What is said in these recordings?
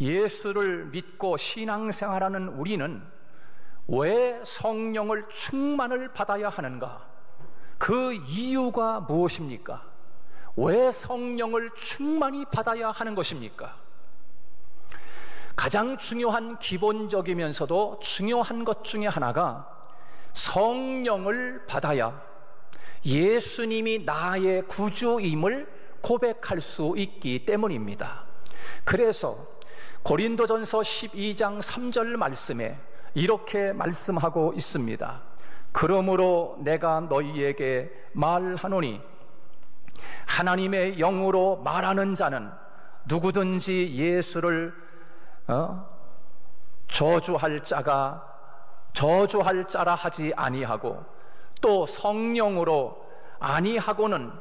예수를 믿고 신앙생활하는 우리는 왜 성령을 충만을 받아야 하는가? 그 이유가 무엇입니까? 왜 성령을 충만히 받아야 하는 것입니까? 가장 중요한 기본적이면서도 중요한 것 중에 하나가 성령을 받아야 예수님이 나의 구주임을 고백할 수 있기 때문입니다. 그래서 고린도전서 12장 3절 말씀에 이렇게 말씀하고 있습니다. 그러므로 내가 너희에게 말하노니 하나님의 영으로 말하는 자는 누구든지 예수를 저주할 자라 하지 아니하고 또 성령으로 아니하고는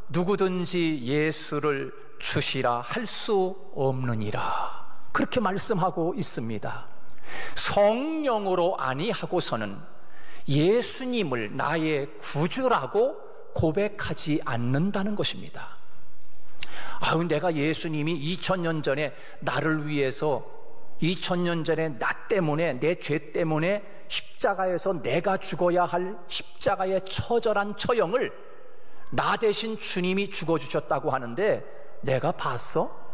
누구든지 예수를 주시라 할 수 없느니라. 그렇게 말씀하고 있습니다. 성령으로 아니하고서는 예수님을 나의 구주라고 고백하지 않는다는 것입니다. 내가 예수님이 2000년 전에 나를 위해서 2000년 전에 나 때문에 내 죄 때문에 십자가에서 내가 죽어야 할 십자가의 처절한 처형을 나 대신 주님이 죽어주셨다고 하는데 내가 봤어?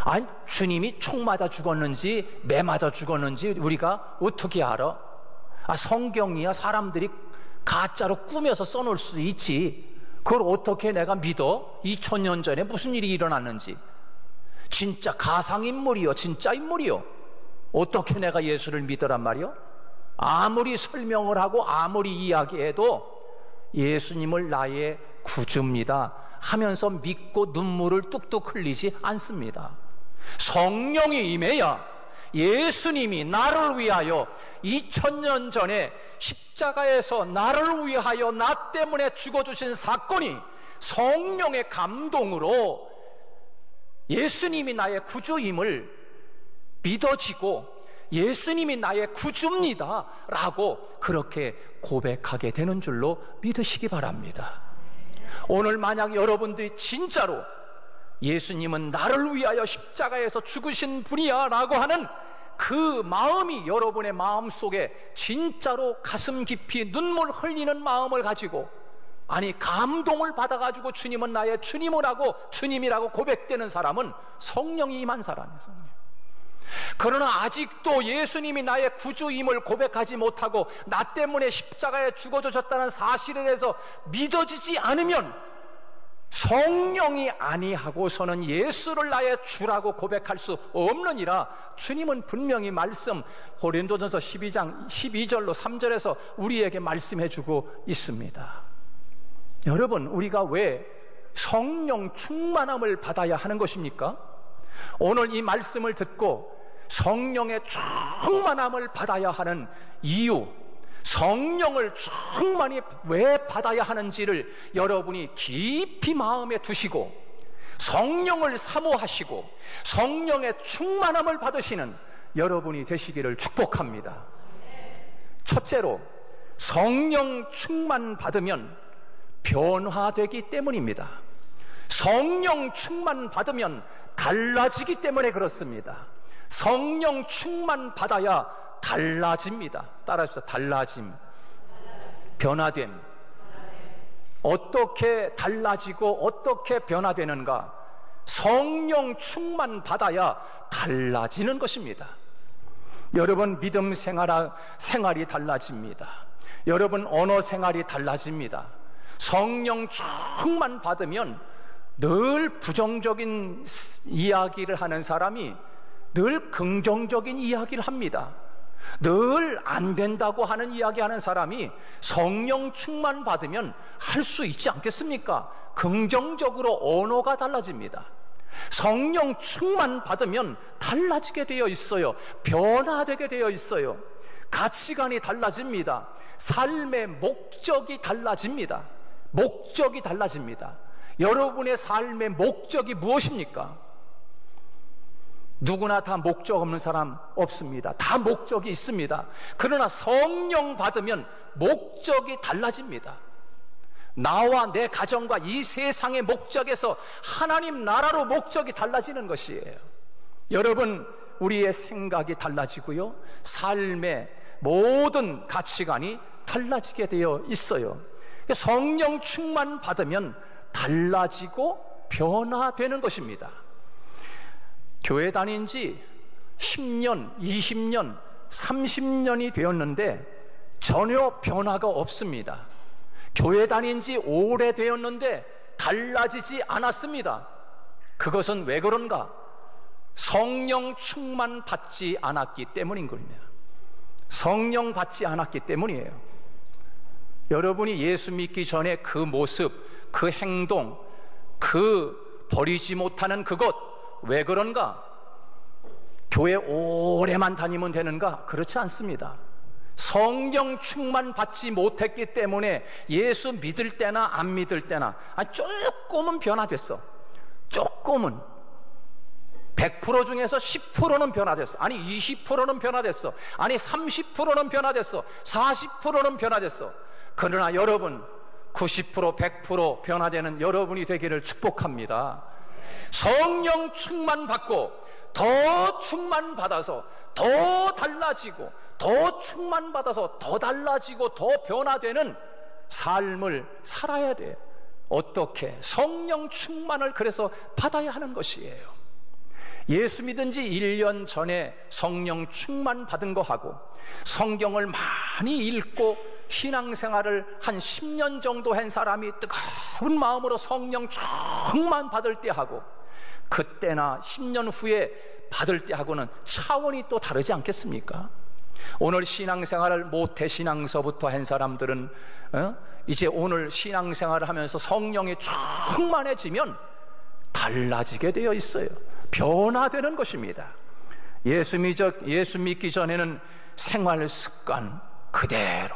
아니, 주님이 총 맞아 죽었는지 매 맞아 죽었는지 우리가 어떻게 알아? 성경이야 사람들이 가짜로 꾸며서 써놓을 수 있지. 그걸 어떻게 내가 믿어? 2000년 전에 무슨 일이 일어났는지. 진짜 가상인물이요, 진짜 인물이요. 어떻게 내가 예수를 믿으란 말이요? 아무리 설명을 하고 아무리 이야기해도 예수님을 나의 구주입니다 하면서 믿고 눈물을 뚝뚝 흘리지 않습니다. 성령이 임해야 예수님이 나를 위하여 2000년 전에 십자가에서 나를 위하여 나 때문에 죽어주신 사건이 성령의 감동으로 예수님이 나의 구주임을 믿어지고 예수님이 나의 구주입니다 라고 그렇게 고백하게 되는 줄로 믿으시기 바랍니다. 오늘 만약 여러분들이 진짜로 예수님은 나를 위하여 십자가에서 죽으신 분이야 라고 하는 그 마음이 여러분의 마음속에 진짜로 가슴 깊이 눈물 흘리는 마음을 가지고 감동을 받아가지고 주님은 나의 주님이라고 고백되는 사람은 성령이 임한 사람이에요. 성령. 그러나 아직도 예수님이 나의 구주임을 고백하지 못하고 나 때문에 십자가에 죽어주셨다는 사실에 대해서 믿어지지 않으면 성령이 아니하고서는 예수를 나의 주라고 고백할 수 없느니라. 주님은 분명히 고린도전서 12장 12절로 3절에서 우리에게 말씀해 주고 있습니다. 여러분, 우리가 왜 성령 충만함을 받아야 하는 것입니까? 오늘 이 말씀을 듣고 성령의 충만함을 받아야 하는 이유, 성령을 충만히 왜 받아야 하는지를 여러분이 깊이 마음에 두시고 성령을 사모하시고 성령의 충만함을 받으시는 여러분이 되시기를 축복합니다. 첫째로, 성령 충만 받으면 변화되기 때문입니다. 성령 충만 받으면 달라지기 때문에 그렇습니다. 성령 충만 받아야 달라집니다. 따라해주세요. 달라짐, 변화됨. 어떻게 달라지고 어떻게 변화되는가? 성령 충만 받아야 달라지는 것입니다. 여러분 믿음 생활이 달라집니다. 여러분 언어 생활이 달라집니다. 성령 충만 받으면 늘 부정적인 이야기를 하는 사람이 늘 긍정적인 이야기를 합니다. 늘 안 된다고 하는 이야기하는 사람이 성령 충만 받으면 할 수 있지 않겠습니까? 긍정적으로 언어가 달라집니다. 성령 충만 받으면 달라지게 되어 있어요. 변화되게 되어 있어요. 가치관이 달라집니다. 삶의 목적이 달라집니다. 목적이 달라집니다. 여러분의 삶의 목적이 무엇입니까? 누구나 다 목적 없는 사람 없습니다. 다 목적이 있습니다. 그러나 성령 받으면 목적이 달라집니다. 나와 내 가정과 이 세상의 목적에서 하나님 나라로 목적이 달라지는 것이에요. 여러분, 우리의 생각이 달라지고요, 삶의 모든 가치관이 달라지게 되어 있어요. 성령 충만 받으면 달라지고 변화되는 것입니다. 교회 다닌 지 10년, 20년, 30년이 되었는데 전혀 변화가 없습니다. 교회 다닌 지 오래되었는데 달라지지 않았습니다. 그것은 왜 그런가? 성령 충만 받지 않았기 때문인 겁니다. 성령 받지 않았기 때문이에요. 여러분이 예수 믿기 전에 그 모습, 그 행동, 그 버리지 못하는 그것, 왜 그런가? 교회 오래만 다니면 되는가? 그렇지 않습니다. 성령 충만 받지 못했기 때문에 예수 믿을 때나 안 믿을 때나 조금은 변화됐어. 조금은. 100% 중에서 10%는 변화됐어. 아니 20%는 변화됐어. 아니 30%는 변화됐어. 40%는 변화됐어. 그러나 여러분 90%, 100% 변화되는 여러분이 되기를 축복합니다. 성령 충만 받고 더 충만 받아서 더 달라지고, 더 충만 받아서 더 달라지고 더 변화되는 삶을 살아야 돼. 어떻게? 성령 충만을 그래서 받아야 하는 것이에요. 예수 믿은 지 1년 전에 성령 충만 받은 거하고 성경을 많이 읽고 신앙생활을 한 10년 정도 한 사람이 뜨거운 마음으로 성령 충만 받을 때하고 그때나 10년 후에 받을 때하고는 차원이 또 다르지 않겠습니까? 오늘 신앙생활을 모태 신앙서부터 한 사람들은 이제 오늘 신앙생활을 하면서 성령이 충만해지면 달라지게 되어 있어요. 변화되는 것입니다. 예수 믿기 전에는 생활 습관 그대로,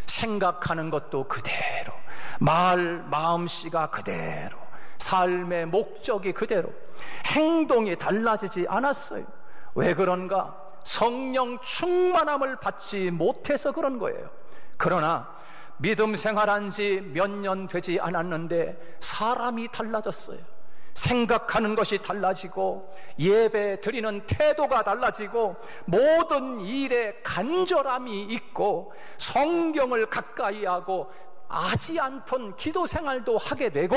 생각하는 것도 그대로, 마음씨가 그대로, 삶의 목적이 그대로, 행동이 달라지지 않았어요. 왜 그런가? 성령 충만함을 받지 못해서 그런 거예요. 그러나 믿음 생활한 지 몇 년 되지 않았는데 사람이 달라졌어요. 생각하는 것이 달라지고 예배 드리는 태도가 달라지고 모든 일에 간절함이 있고 성경을 가까이 하고 하지 않던 기도 생활도 하게 되고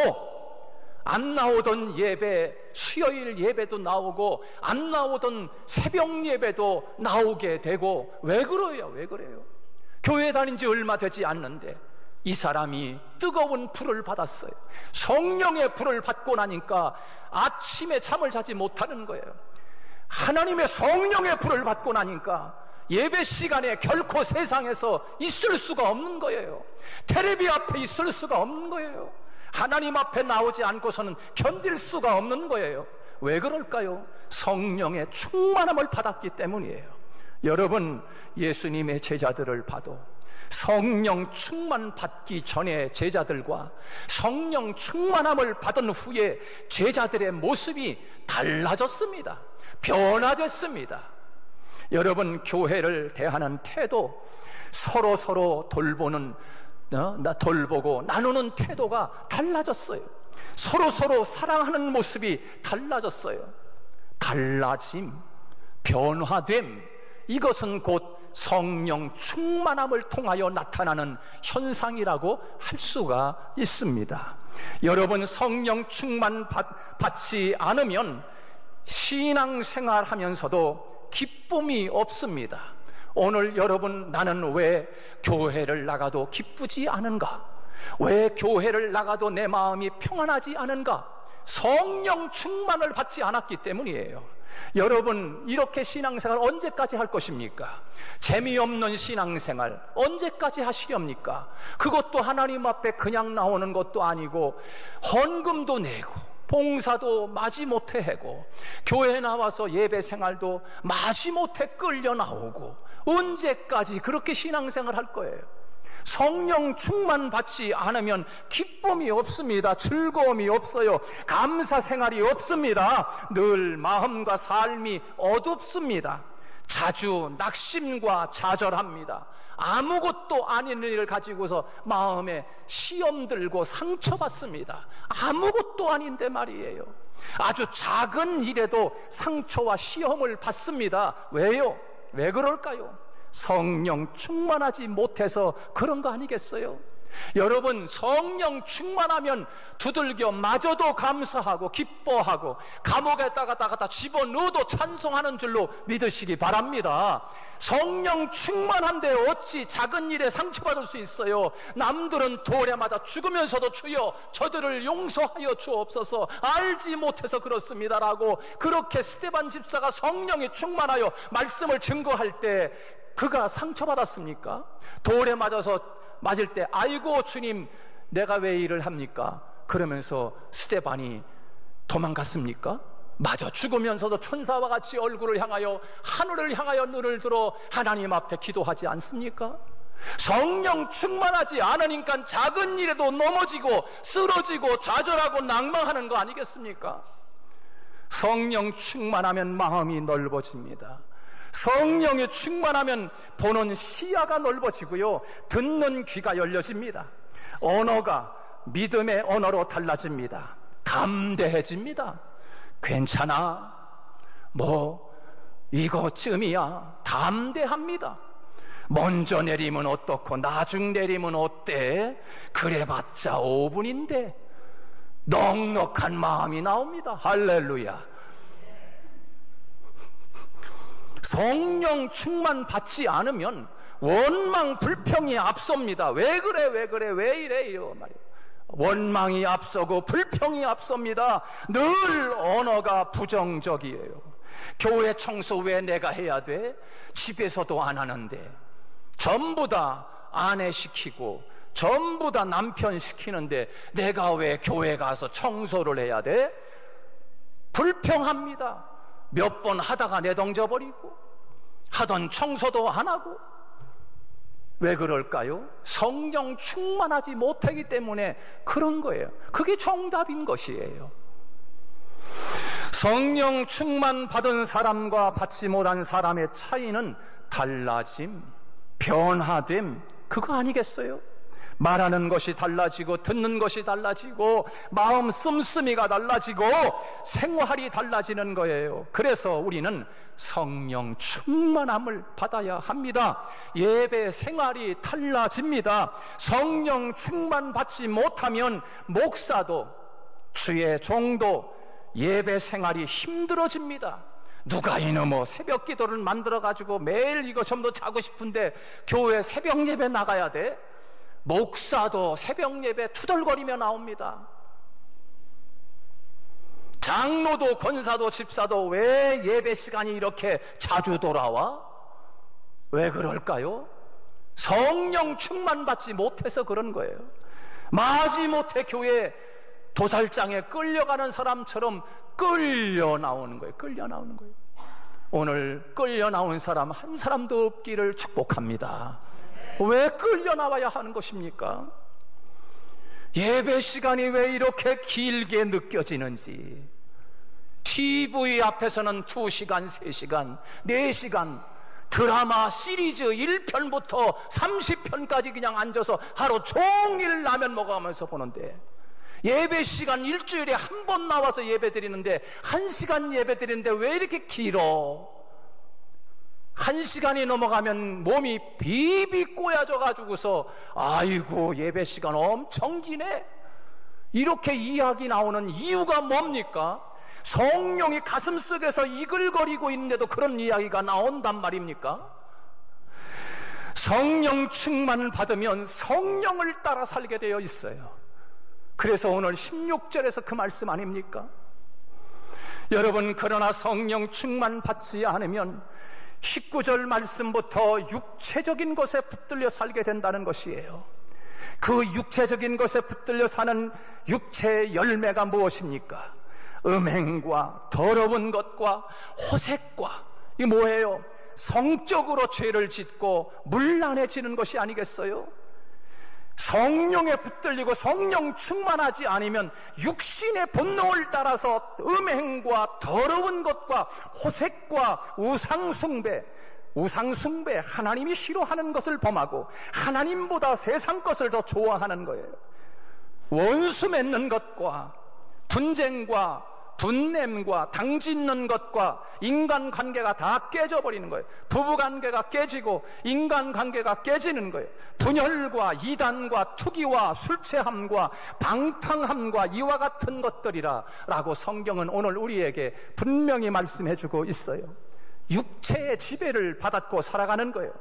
안 나오던 예배, 수요일 예배도 나오고 안 나오던 새벽 예배도 나오게 되고. 왜 그래요? 왜 그래요? 교회 다닌 지 얼마 되지 않는데 이 사람이 뜨거운 불을 받았어요. 성령의 불을 받고 나니까 아침에 잠을 자지 못하는 거예요. 하나님의 성령의 불을 받고 나니까 예배 시간에 결코 세상에서 있을 수가 없는 거예요. 텔레비 앞에 있을 수가 없는 거예요. 하나님 앞에 나오지 않고서는 견딜 수가 없는 거예요. 왜 그럴까요? 성령의 충만함을 받았기 때문이에요. 여러분, 예수님의 제자들을 봐도 성령 충만 받기 전에 제자들과 성령 충만함을 받은 후에 제자들의 모습이 달라졌습니다. 변화됐습니다. 여러분, 교회를 대하는 태도, 서로 돌보는, 돌보고 나누는 태도가 달라졌어요. 서로 사랑하는 모습이 달라졌어요. 달라짐, 변화됨, 이것은 곧 성령 충만함을 통하여 나타나는 현상이라고 할 수가 있습니다. 여러분, 성령 충만 받지 않으면 신앙생활 하면서도 기쁨이 없습니다. 오늘 여러분, 나는 왜 교회를 나가도 기쁘지 않은가? 왜 교회를 나가도 내 마음이 평안하지 않은가? 성령 충만을 받지 않았기 때문이에요. 여러분, 이렇게 신앙생활 언제까지 할 것입니까? 재미없는 신앙생활 언제까지 하시렵니까? 그것도 하나님 앞에 그냥 나오는 것도 아니고 헌금도 내고 봉사도 마지못해 하고 교회에 나와서 예배 생활도 마지못해 끌려 나오고 언제까지 그렇게 신앙생활 할 거예요? 성령 충만 받지 않으면 기쁨이 없습니다. 즐거움이 없어요. 감사 생활이 없습니다. 늘 마음과 삶이 어둡습니다. 자주 낙심과 좌절합니다. 아무것도 아닌 일을 가지고서 마음에 시험 들고 상처받습니다. 아무것도 아닌데 말이에요. 아주 작은 일에도 상처와 시험을 받습니다. 왜요? 왜 그럴까요? 성령 충만하지 못해서 그런 거 아니겠어요? 여러분, 성령 충만하면 두들겨 맞아도 감사하고 기뻐하고 감옥에다가 갖다 집어넣어도 찬송하는 줄로 믿으시기 바랍니다. 성령 충만한데 어찌 작은 일에 상처받을 수 있어요? 남들은 돌에 맞아 죽으면서도 주여 저들을 용서하여 주옵소서, 알지 못해서 그렇습니다라고 그렇게 스데반 집사가 성령이 충만하여 말씀을 증거할 때 그가 상처받았습니까? 돌에 맞을 때 아이고 주님 내가 왜 일을 합니까? 그러면서 스데반이 도망갔습니까? 맞아 죽으면서도 천사와 같이 얼굴을 향하여 하늘을 향하여 눈을 들어 하나님 앞에 기도하지 않습니까? 성령 충만하지 않으니까 작은 일에도 넘어지고 쓰러지고 좌절하고 낭망하는 거 아니겠습니까? 성령 충만하면 마음이 넓어집니다. 성령이 충만하면 보는 시야가 넓어지고요, 듣는 귀가 열려집니다. 언어가 믿음의 언어로 달라집니다. 담대해집니다. 괜찮아, 뭐 이거쯤이야. 담대합니다. 먼저 내리면 어떻고 나중 내리면 어때? 그래봤자 5분인데 넉넉한 마음이 나옵니다. 할렐루야. 성령 충만 받지 않으면 원망 불평이 앞섭니다. 왜 그래 왜 이래요 말이에요. 원망이 앞서고 불평이 앞섭니다. 늘 언어가 부정적이에요. 교회 청소 왜 내가 해야 돼? 집에서도 안 하는데. 전부 다 아내 시키고 전부 다 남편 시키는데 내가 왜 교회 가서 청소를 해야 돼? 불평합니다. 몇 번 하다가 내던져버리고 하던 청소도 안 하고. 왜 그럴까요? 성령 충만하지 못하기 때문에 그런 거예요. 그게 정답인 것이에요. 성령 충만 받은 사람과 받지 못한 사람의 차이는 달라짐, 변화됨, 그거 아니겠어요? 말하는 것이 달라지고 듣는 것이 달라지고 마음 씀씀이가 달라지고 생활이 달라지는 거예요. 그래서 우리는 성령 충만함을 받아야 합니다. 예배 생활이 달라집니다. 성령 충만 받지 못하면 목사도 주의 종도 예배 생활이 힘들어집니다. 누가 이놈의 새벽 기도를 만들어가지고 매일 이거 좀 더 자고 싶은데 교회 새벽 예배 나가야 돼? 목사도 새벽 예배 투덜거리며 나옵니다. 장로도 권사도 집사도 왜 예배 시간이 이렇게 자주 돌아와? 왜 그럴까요? 성령 충만 받지 못해서 그런 거예요. 마지못해 교회 도살장에 끌려가는 사람처럼 끌려 나오는 거예요. 끌려 나오는 거예요. 오늘 끌려 나온 사람 한 사람도 없기를 축복합니다. 왜 끌려 나와야 하는 것입니까? 예배 시간이 왜 이렇게 길게 느껴지는지. TV 앞에서는 2시간, 3시간, 4시간 드라마 시리즈 1편부터 30편까지 그냥 앉아서 하루 종일 라면 먹어가면서 보는데, 예배 시간 일주일에 한 번 나와서 예배 드리는데 1시간 예배 드리는데 왜 이렇게 길어? 1시간이 넘어가면 몸이 비비 꼬여져가지고서 아이고 예배 시간 엄청 기네, 이렇게 이야기 나오는 이유가 뭡니까? 성령이 가슴속에서 이글거리고 있는데도 그런 이야기가 나온단 말입니까? 성령 충만을 받으면 성령을 따라 살게 되어 있어요. 그래서 오늘 16절에서 그 말씀 아닙니까? 여러분, 그러나 성령 충만 받지 않으면 19절 말씀부터 육체적인 것에 붙들려 살게 된다는 것이에요. 그 육체적인 것에 붙들려 사는 육체의 열매가 무엇입니까? 음행과 더러운 것과 호색과, 이게 뭐예요? 성적으로 죄를 짓고 문란해지는 것이 아니겠어요? 성령에 붙들리고 성령 충만하지 않으면 육신의 본능을 따라서 음행과 더러운 것과 호색과 우상숭배, 우상숭배, 하나님이 싫어하는 것을 범하고 하나님보다 세상 것을 더 좋아하는 거예요. 원수 맺는 것과 분쟁과 분냄과 당짓는 것과 인간관계가 다 깨져버리는 거예요. 부부관계가 깨지고 인간관계가 깨지는 거예요. 분열과 이단과 투기와 술취함과 방탕함과 이와 같은 것들이라 라고 성경은 오늘 우리에게 분명히 말씀해주고 있어요. 육체의 지배를 받았고 살아가는 거예요.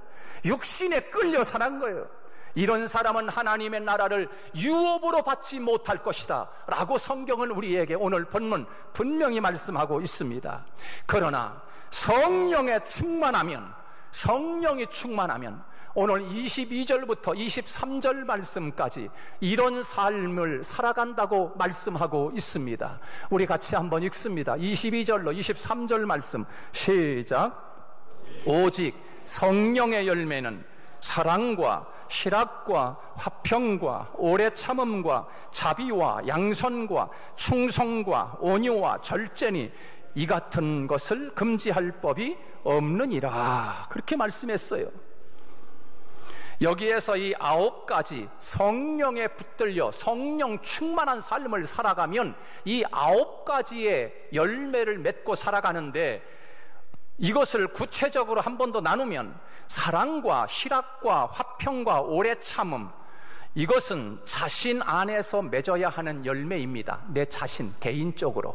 육신에 끌려 사는 거예요. 이런 사람은 하나님의 나라를 유업으로 받지 못할 것이다 라고 성경은 우리에게 오늘 본문 분명히 말씀하고 있습니다. 그러나 성령이 충만하면 오늘 22절부터 23절 말씀까지 이런 삶을 살아간다고 말씀하고 있습니다. 우리 같이 한번 읽습니다. 22절로 23절 말씀 시작. 오직 성령의 열매는 사랑과 희락과 화평과 오래 참음과 자비와 양선과 충성과 온유와 절제니 이 같은 것을 금지할 법이 없느니라. 그렇게 말씀했어요. 여기에서 이 9가지 성령에 붙들려 성령 충만한 삶을 살아가면 이 9가지의 열매를 맺고 살아가는데, 이것을 구체적으로 한 번 더 나누면 사랑과 희락과 화평과 오래 참음, 이것은 자신 안에서 맺어야 하는 열매입니다. 내 자신 개인적으로.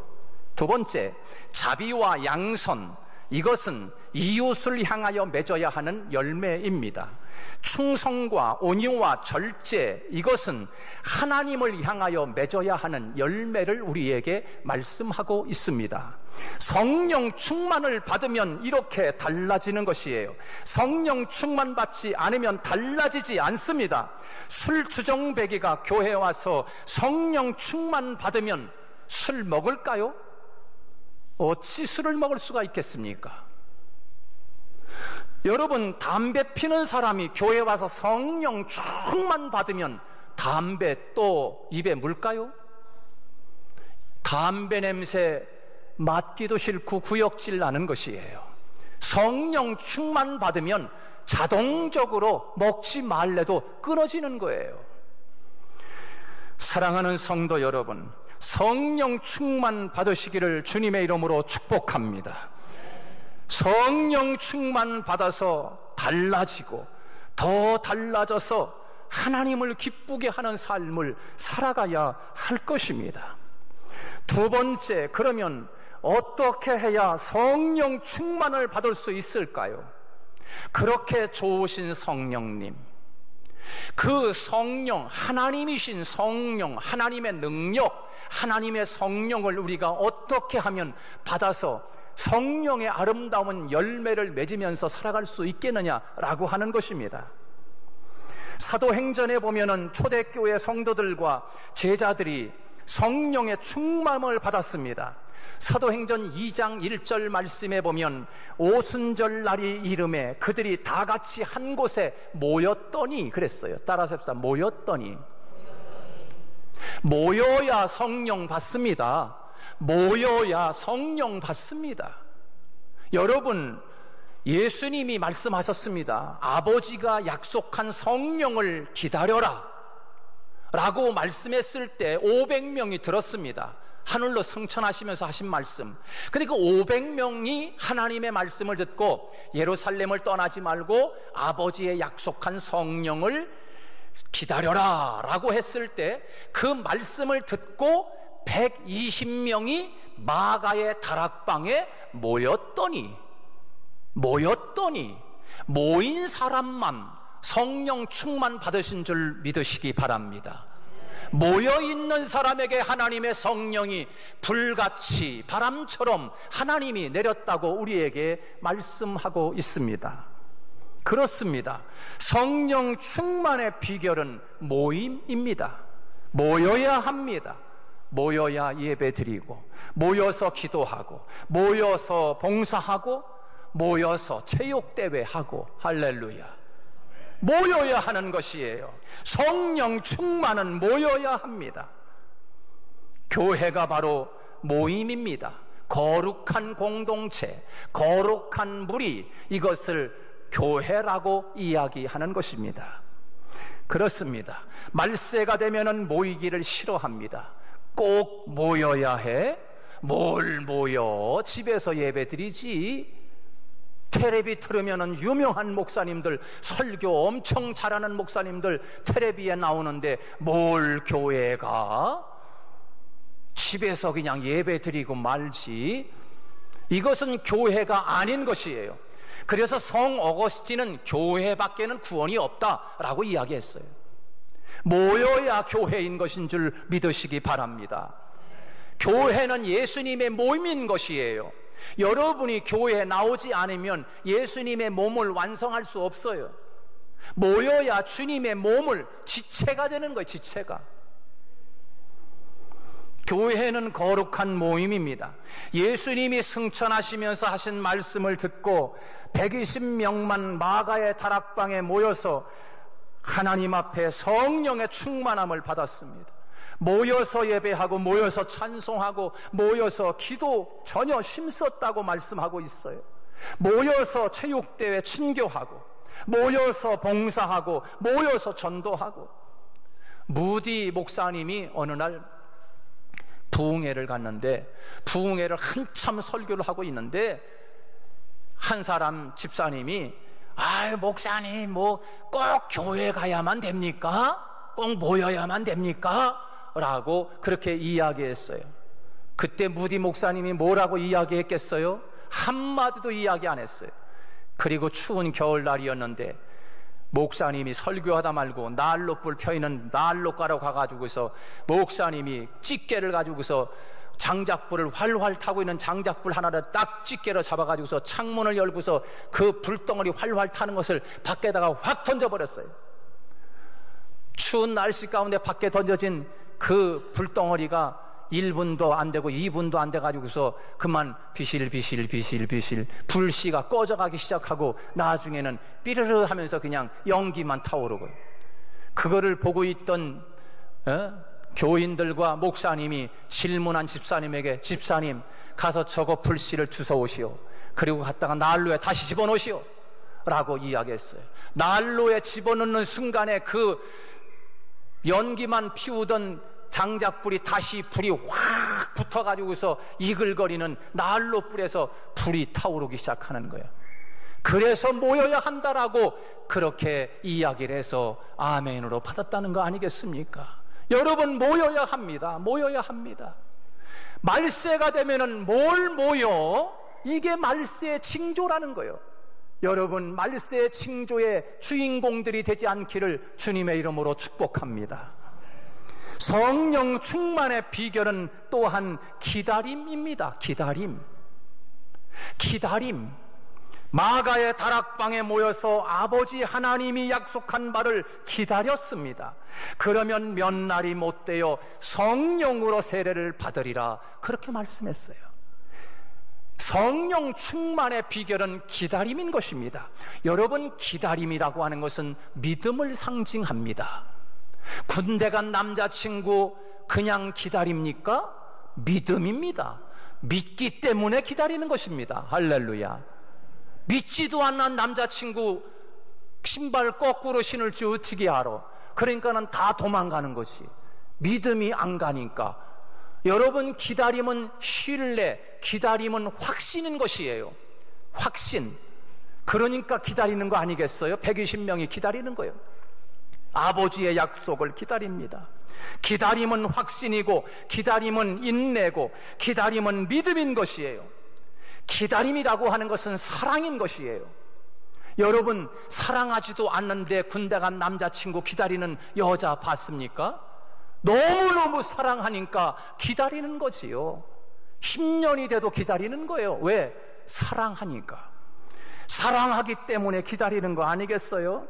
두 번째, 자비와 양선, 이것은 이웃을 향하여 맺어야 하는 열매입니다. 충성과 온유와 절제, 이것은 하나님을 향하여 맺어야 하는 열매를 우리에게 말씀하고 있습니다. 성령 충만을 받으면 이렇게 달라지는 것이에요. 성령 충만 받지 않으면 달라지지 않습니다. 술주정배기가 교회에 와서 성령 충만 받으면 술 먹을까요? 어찌 술을 먹을 수가 있겠습니까? 여러분, 담배 피는 사람이 교회에 와서 성령 충만 받으면 담배 또 입에 물까요? 담배 냄새 맡기도 싫고 구역질 나는 것이에요. 성령 충만 받으면 자동적으로 먹지 말래도 끊어지는 거예요. 사랑하는 성도 여러분, 성령 충만 받으시기를 주님의 이름으로 축복합니다. 성령 충만 받아서 달라지고 더 달라져서 하나님을 기쁘게 하는 삶을 살아가야 할 것입니다. 두 번째, 그러면 어떻게 해야 성령 충만을 받을 수 있을까요? 그렇게 좋으신 성령님, 그 성령, 하나님이신 성령, 하나님의 능력, 하나님의 성령을 우리가 어떻게 하면 받아서 성령의 아름다운 열매를 맺으면서 살아갈 수 있겠느냐라고 하는 것입니다. 사도행전에 보면은 초대교회 성도들과 제자들이 성령의 충만을 받았습니다. 사도행전 2장 1절 말씀에 보면 오순절 날이 이름에 그들이 다 같이 한 곳에 모였더니 그랬어요. 따라서 합시다. 모였더니. 모여야 성령 받습니다. 모여야 성령 받습니다. 여러분, 예수님이 말씀하셨습니다. 아버지가 약속한 성령을 기다려라 라고 말씀했을 때 500명이 들었습니다. 하늘로 승천하시면서 하신 말씀. 근데 그 500명이 하나님의 말씀을 듣고 예루살렘을 떠나지 말고 아버지의 약속한 성령을 기다려라 라고 했을 때 그 말씀을 듣고 120명이 마가의 다락방에 모였더니 모인 사람만 성령 충만 받으신 줄 믿으시기 바랍니다. 모여있는 사람에게 하나님의 성령이 불같이 바람처럼 하나님이 내렸다고 우리에게 말씀하고 있습니다. 그렇습니다. 성령 충만의 비결은 모임입니다. 모여야 합니다. 모여야 예배드리고, 모여서 기도하고, 모여서 봉사하고, 모여서 체육대회하고, 할렐루야. 모여야 하는 것이에요. 성령 충만은 모여야 합니다. 교회가 바로 모임입니다. 거룩한 공동체, 거룩한 무리, 이것을 교회라고 이야기하는 것입니다. 그렇습니다. 말세가 되면은 모이기를 싫어합니다. 꼭 모여야 해? 뭘 모여? 집에서 예배드리지. 텔레비 틀으면은 유명한 목사님들, 설교 엄청 잘하는 목사님들 텔레비에 나오는데 뭘 교회에 가? 집에서 그냥 예배드리고 말지. 이것은 교회가 아닌 것이에요. 그래서 성 어거스틴은 교회밖에는 구원이 없다라고 이야기했어요. 모여야 교회인 것인 줄 믿으시기 바랍니다. 교회는 예수님의 몸인 것이에요. 여러분이 교회에 나오지 않으면 예수님의 몸을 완성할 수 없어요. 모여야 주님의 몸을 지체가 되는 거예요. 지체가. 교회는 거룩한 모임입니다. 예수님이 승천하시면서 하신 말씀을 듣고 120명만 마가의 다락방에 모여서 하나님 앞에 성령의 충만함을 받았습니다. 모여서 예배하고 모여서 찬송하고 모여서 기도 전혀 힘썼다고 말씀하고 있어요. 모여서 체육대회 친교하고 모여서 봉사하고 모여서 전도하고. 무디 목사님이 어느 날 부흥회를 갔는데 부흥회를 한참 설교를 하고 있는데 한 사람 집사님이 목사님 뭐 꼭 교회 가야만 됩니까? 꼭 모여야만 됩니까? 라고 그렇게 이야기했어요. 그때 무디 목사님이 뭐라고 이야기했겠어요? 한마디도 이야기 안 했어요. 그리고 추운 겨울날이었는데 목사님이 설교하다 말고 난로불 펴있는 난로가로 가가지고서 목사님이 찌개를 가지고서 장작불을 활활 타고 있는 장작불 하나를 딱 찌개로 잡아가지고서 창문을 열고서 그 불덩어리 활활 타는 것을 밖에다가 확 던져버렸어요. 추운 날씨 가운데 밖에 던져진 그 불덩어리가 1분도 안 되고 2분도 안 돼가지고서 그만 비실비실 불씨가 꺼져가기 시작하고 나중에는 삐르르 하면서 그냥 연기만 타오르고요. 그거를 보고 있던 교인들과 목사님이 질문한 집사님에게 집사님 가서 저거 불씨를 주워오시오. 그리고 갔다가 난로에 다시 집어넣으시오 라고 이야기했어요. 난로에 집어넣는 순간에 그 연기만 피우던 장작불이 다시 불이 확 붙어가지고서 이글거리는 난로불에서 불이 타오르기 시작하는 거예요. 그래서 모여야 한다라고 그렇게 이야기를 해서 아멘으로 받았다는 거 아니겠습니까? 여러분 모여야 합니다. 모여야 합니다. 말세가 되면은 뭘 모여? 이게 말세의 징조라는 거예요. 여러분 말세의 징조의 주인공들이 되지 않기를 주님의 이름으로 축복합니다. 성령 충만의 비결은 또한 기다림입니다. 기다림. 마가의 다락방에 모여서 아버지 하나님이 약속한 바를 기다렸습니다. 그러면 몇 날이 못 되어 성령으로 세례를 받으리라 그렇게 말씀했어요. 성령 충만의 비결은 기다림인 것입니다. 여러분 기다림이라고 하는 것은 믿음을 상징합니다. 군대 간 남자친구 그냥 기다립니까? 믿음입니다. 믿기 때문에 기다리는 것입니다. 할렐루야. 믿지도 않는 남자친구 신발 거꾸로 신을지 어떻게 알아? 그러니까는 다 도망가는 것이 믿음이 안 가니까. 여러분 기다림은 신뢰, 기다림은 확신인 것이에요. 확신. 그러니까 기다리는 거 아니겠어요? 120명이 기다리는 거예요. 아버지의 약속을 기다립니다. 기다림은 확신이고 기다림은 인내고 기다림은 믿음인 것이에요. 기다림이라고 하는 것은 사랑인 것이에요. 여러분 사랑하지도 않는데 군대 간 남자친구 기다리는 여자 봤습니까? 너무너무 사랑하니까 기다리는 거지요. 10년이 돼도 기다리는 거예요. 왜? 사랑하니까. 사랑하기 때문에 기다리는 거 아니겠어요?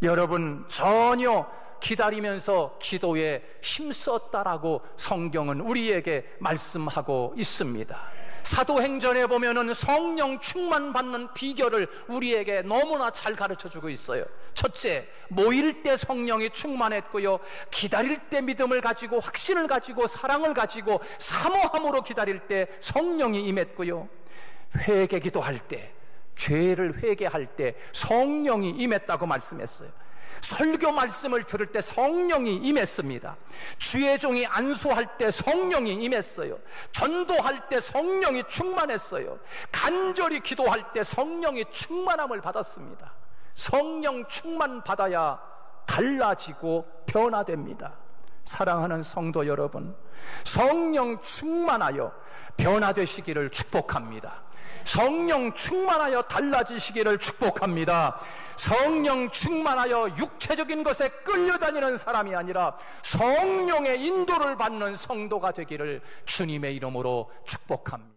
여러분 전혀 기다리면서 기도에 힘썼다라고 성경은 우리에게 말씀하고 있습니다. 사도행전에 보면은 성령 충만 받는 비결을 우리에게 너무나 잘 가르쳐주고 있어요. 첫째, 모일 때 성령이 충만했고요, 기다릴 때 믿음을 가지고 확신을 가지고 사랑을 가지고 사모함으로 기다릴 때 성령이 임했고요, 회개 기도할 때 죄를 회개할 때 성령이 임했다고 말씀했어요. 설교 말씀을 들을 때 성령이 임했습니다. 주의 종이 안수할 때 성령이 임했어요. 전도할 때 성령이 충만했어요. 간절히 기도할 때 성령이 충만함을 받았습니다. 성령 충만 받아야 달라지고 변화됩니다. 사랑하는 성도 여러분, 성령 충만하여 변화되시기를 축복합니다. 성령 충만하여 달라지시기를 축복합니다. 성령 충만하여 육체적인 것에 끌려다니는 사람이 아니라 성령의 인도를 받는 성도가 되기를 주님의 이름으로 축복합니다.